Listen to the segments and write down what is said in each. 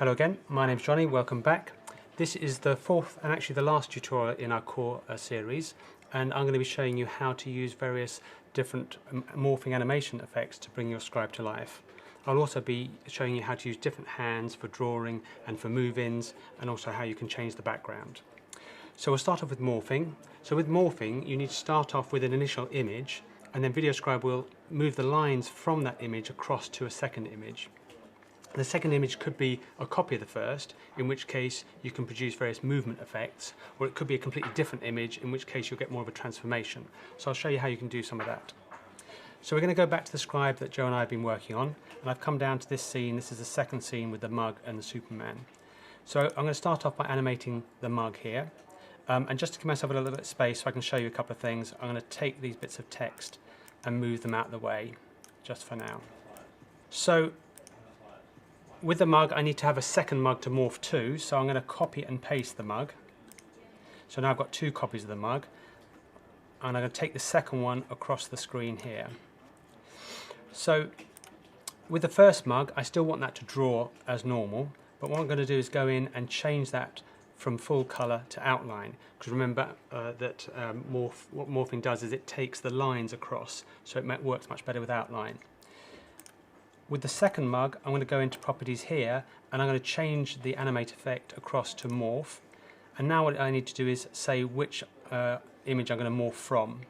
Hello again, my name's Johnny, welcome back. This is the fourth and actually the last tutorial in our core series, and I'm going to be showing you how to use various different morphing animation effects to bring your scribe to life. I'll also be showing you how to use different hands for drawing and for move-ins, and also how you can change the background. So we'll start off with morphing. So with morphing you need to start off with an initial image, and then VideoScribe will move the lines from that image across to a second image. The second image could be a copy of the first, in which case you can produce various movement effects, or it could be a completely different image, in which case you'll get more of a transformation. So I'll show you how you can do some of that. So we're going to go back to the scribe that Joe and I have been working on, and I've come down to this scene. This is the second scene with the mug and the Superman. So I'm going to start off by animating the mug here, and just to give myself a little bit of space so I can show you a couple of things, I'm going to take these bits of text and move them out of the way, just for now. So with the mug, I need to have a second mug to morph to, so I'm going to copy and paste the mug. So now I've got two copies of the mug, and I'm going to take the second one across the screen here. So with the first mug, I still want that to draw as normal, but what I'm going to do is go in and change that from full colour to outline, because remember that what morphing does is it takes the lines across, so it works much better with outline. With the second mug, I'm going to go into properties here, and I'm going to change the animate effect across to morph. And now what I need to do is say which image I'm going to morph from.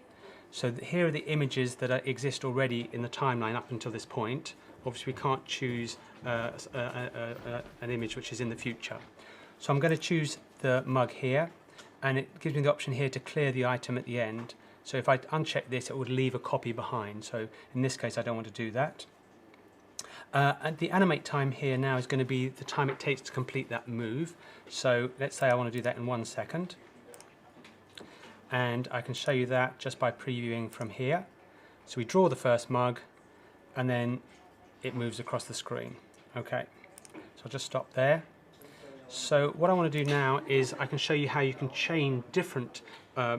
So here are the images that exist already in the timeline up until this point. Obviously we can't choose an image which is in the future. So I'm going to choose the mug here, and it gives me the option here to clear the item at the end. So if I uncheck this, it would leave a copy behind. So in this case I don't want to do that. And the animate time here now is going to be the time it takes to complete that move. So let's say I want to do that in 1 second. And I can show you that just by previewing from here. So we draw the first mug, and then it moves across the screen. Okay, so I'll just stop there. So what I want to do now is I can show you how you can chain different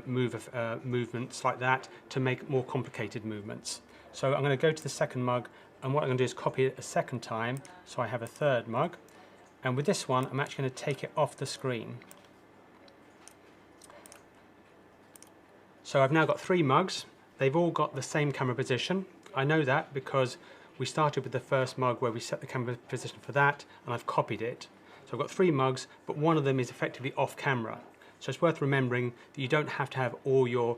movements like that to make more complicated movements. So I'm going to go to the second mug, and what I'm going to do is copy it a second time, so I have a third mug. And with this one, I'm actually going to take it off the screen. So I've now got 3 mugs. They've all got the same camera position. I know that because we started with the first mug where we set the camera position for that, and I've copied it. So I've got 3 mugs, but one of them is effectively off camera. So it's worth remembering that you don't have to have all your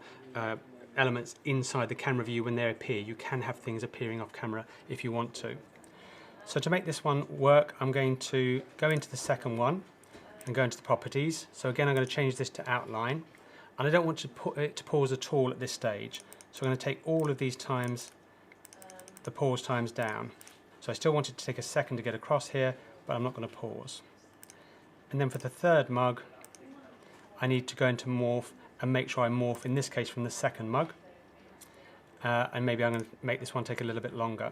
elements inside the camera view when they appear. You can have things appearing off camera if you want to. So to make this one work, I'm going to go into the second one and go into the properties. So again, I'm going to change this to outline, and I don't want to put it to pause at all at this stage. So I'm going to take all of these times, the pause times down. So I still want it to take a second to get across here, but I'm not going to pause. And then for the third mug, I need to go into morph and make sure I morph, in this case, from the second mug. And maybe I'm going to make this one take a little bit longer.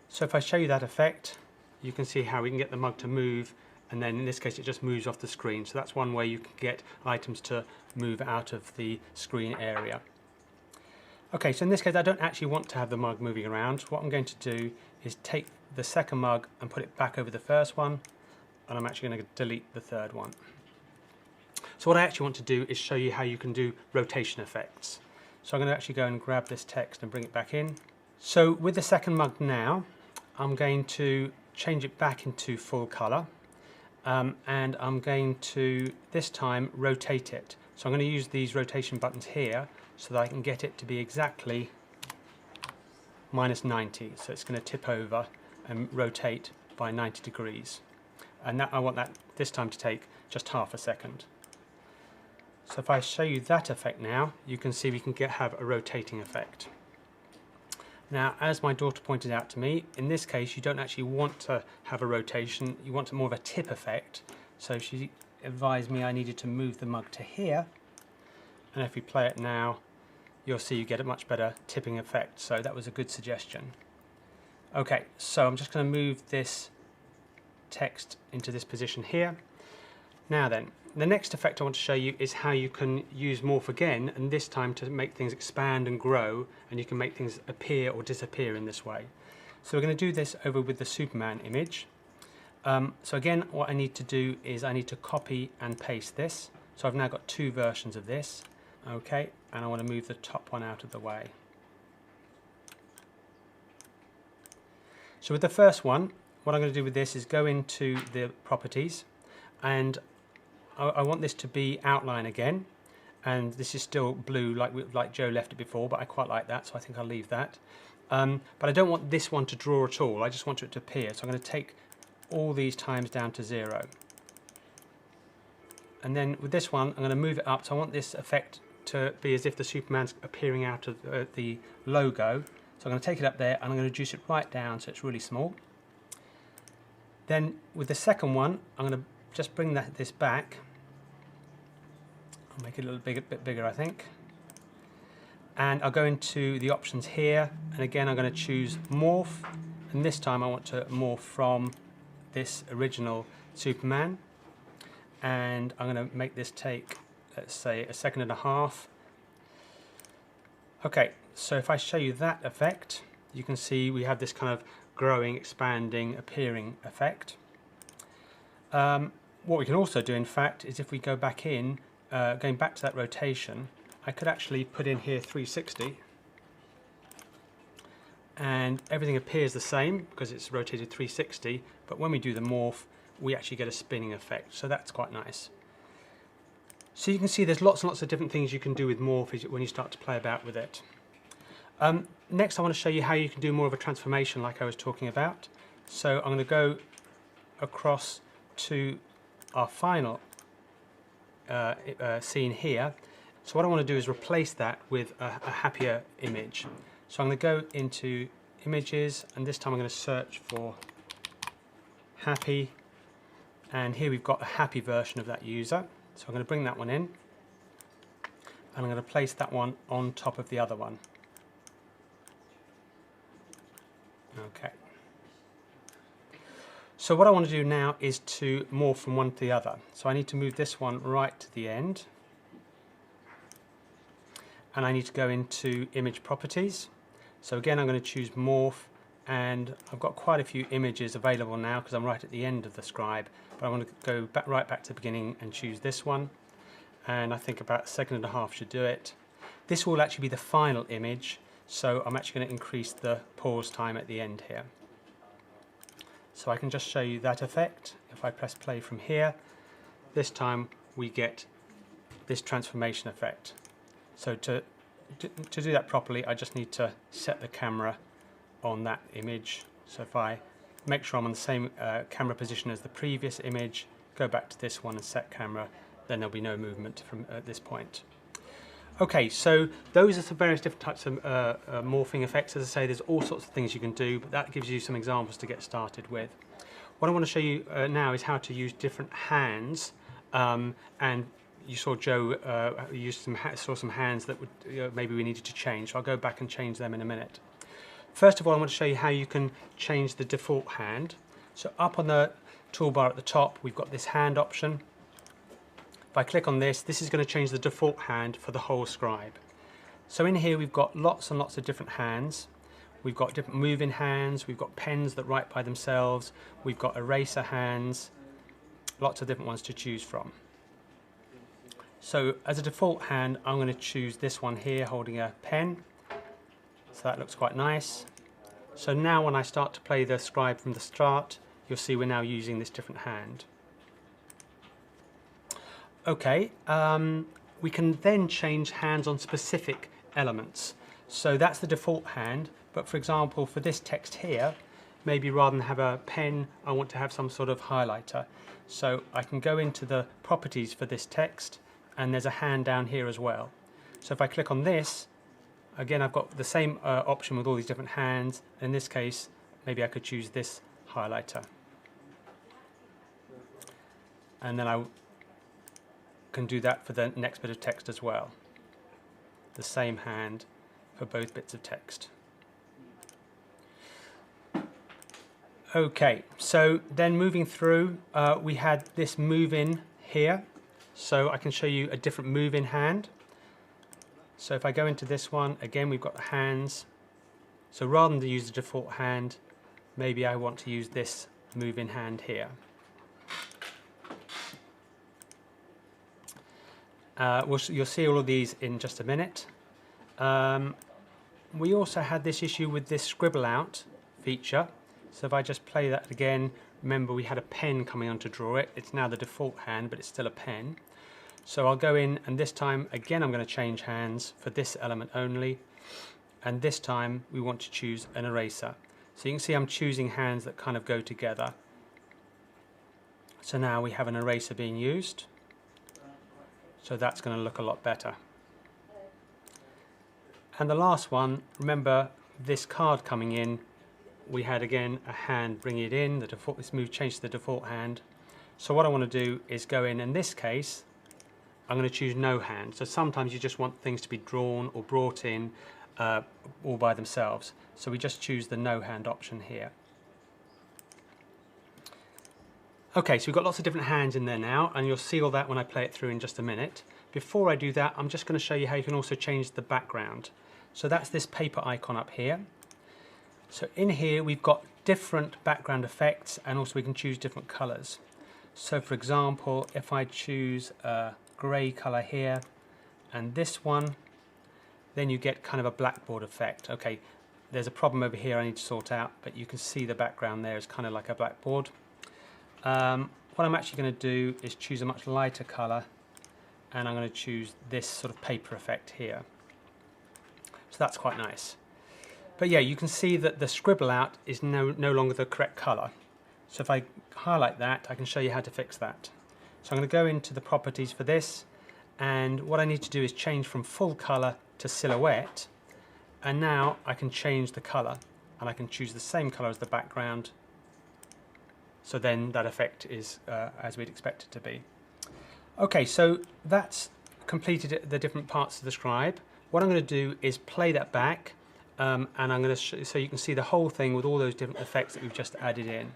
So if I show you that effect, you can see how we can get the mug to move, and then in this case it just moves off the screen. So that's one way you can get items to move out of the screen area. Okay, so in this case I don't actually want to have the mug moving around. What I'm going to do is take the second mug and put it back over the first one, and I'm actually going to delete the third one. So what I actually want to do is show you how you can do rotation effects. So I'm going to actually go and grab this text and bring it back in. So with the second mug now, I'm going to change it back into full colour, and I'm going to this time rotate it. So I'm going to use these rotation buttons here so that I can get it to be exactly -90. So it's going to tip over and rotate by 90 degrees. And I want that this time to take just half a second. So if I show you that effect now, you can see we can have a rotating effect. Now, as my daughter pointed out to me, in this case you don't actually want to have a rotation, you want more of a tip effect. So she advised me I needed to move the mug to here, and if we play it now, you'll see you get a much better tipping effect. So that was a good suggestion. Okay, so I'm just going to move this text into this position here. Now then, the next effect I want to show you is how you can use morph again, and this time to make things expand and grow, and you can make things appear or disappear in this way. So we're going to do this over with the Superman image, So again, what I need to do is I need to copy and paste this. So I've now got two versions of this. Okay, and I want to move the top one out of the way. So with the first one, what I'm going to do with this is go into the properties, and I want this to be outline again, and this is still blue like Joe left it before, but I quite like that, so I think I'll leave that. But I don't want this one to draw at all, I just want it to appear, so I'm going to take all these times down to 0. And then with this one, I'm going to move it up, so I want this effect to be as if the Superman's appearing out of the logo. So I'm going to take it up there and I'm going to reduce it right down so it's really small. Then with the second one, I'm going to just bring this back. I'll make it a little bit bigger, I think. And I'll go into the options here, and again I'm going to choose morph, and this time I want to morph from this original Superman, and I'm going to make this take, let's say, 1.5 seconds. Okay, so if I show you that effect, you can see we have this kind of growing, expanding, appearing effect. What we can also do, in fact, is if we go back in, going back to that rotation, I could actually put in here 360, and everything appears the same because it's rotated 360, but when we do the morph, we actually get a spinning effect, so that's quite nice. So you can see there's lots and lots of different things you can do with morph when you start to play about with it. Next I want to show you how you can do more of a transformation like I was talking about. So I'm going to go across to our final scene here. So what I want to do is replace that with a happier image. So I'm going to go into images, and this time I'm going to search for happy, and here we've got a happy version of that user. So I'm going to bring that one in, and I'm going to place that one on top of the other one. Okay. So what I want to do now is to morph from one to the other. So I need to move this one right to the end, and I need to go into image properties. So again I'm going to choose morph, and I've got quite a few images available now because I'm right at the end of the scribe, but I want to go right back to the beginning and choose this one, and I think about 1.5 seconds should do it. This will actually be the final image, so I'm actually going to increase the pause time at the end here. So I can just show you that effect. If I press play from here, this time we get this transformation effect. So to do that properly, I just need to set the camera on that image. So if I make sure I'm on the same camera position as the previous image, go back to this one and set camera, then there'll be no movement from this point. Okay, so those are some various different types of morphing effects. As I say, there's all sorts of things you can do, but that gives you some examples to get started with. What I want to show you now is how to use different hands, and you saw Joe saw some hands that would maybe we needed to change, so I'll go back and change them in a minute. First of all, I want to show you how you can change the default hand. So up on the toolbar at the top, we've got this hand option. If I click on this, this is going to change the default hand for the whole scribe. So in here we've got lots and lots of different hands. We've got different moving hands, we've got pens that write by themselves, we've got eraser hands, lots of different ones to choose from. So as a default hand, I'm going to choose this one here holding a pen. So that looks quite nice. So now when I start to play the scribe from the start, you'll see we're now using this different hand. Okay, we can then change hands on specific elements. So that's the default hand, but for example for this text here, maybe rather than have a pen, I want to have some sort of highlighter. So I can go into the properties for this text, and there's a hand down here as well. So if I click on this, again I've got the same option with all these different hands. In this case, maybe I could choose this highlighter. And then I can do that for the next bit of text as well. The same hand for both bits of text. Okay, so then moving through, we had this move in here. So I can show you a different move in hand. So if I go into this one, again we've got the hands. So rather than use the default hand, maybe I want to use this moving hand here. You'll see all of these in just a minute. We also had this issue with this scribble out feature. So if I just play that again, remember we had a pen coming on to draw it. It's now the default hand, but it's still a pen. So I'll go in, and this time again I'm going to change hands for this element only, and this time we want to choose an eraser. So you can see I'm choosing hands that kind of go together. So now we have an eraser being used, so that's going to look a lot better. And the last one, remember this card coming in, we had again a hand bring it in, the default, this move changed to the default hand. So what I want to do is go in this case, I'm going to choose no hand. So sometimes you just want things to be drawn or brought in all by themselves. So we just choose the no hand option here. Okay, so we've got lots of different hands in there now, and you'll see all that when I play it through in just a minute. Before I do that, I'm just going to show you how you can also change the background. So that's this paper icon up here. So in here we've got different background effects, and also we can choose different colors. So for example, if I choose a grey color here and this one, then you get kind of a blackboard effect. Okay, there's a problem over here I need to sort out, but you can see the background there is kind of like a blackboard. What I'm actually going to do is choose a much lighter color, and I'm going to choose this sort of paper effect here. So that's quite nice. But yeah, you can see that the scribble out is no longer the correct color. So if I highlight that, I can show you how to fix that. So I'm going to go into the properties for this, and what I need to do is change from full color to silhouette, and now I can change the color, and I can choose the same color as the background, so then that effect is as we'd expect it to be. Okay, so that's completed the different parts of the scribe. What I'm going to do is play that back, and I'm going to so you can see the whole thing with all those different effects that we've just added in.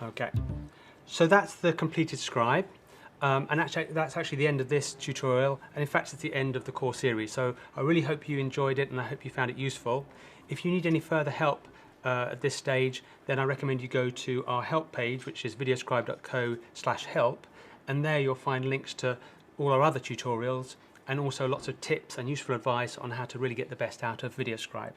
Okay, so that's the completed scribe, and actually that's actually the end of this tutorial, and in fact it's the end of the core series. So I really hope you enjoyed it, and I hope you found it useful. If you need any further help at this stage, then I recommend you go to our help page, which is videoscribe.co/help, and there you'll find links to all our other tutorials, and also lots of tips and useful advice on how to really get the best out of VideoScribe.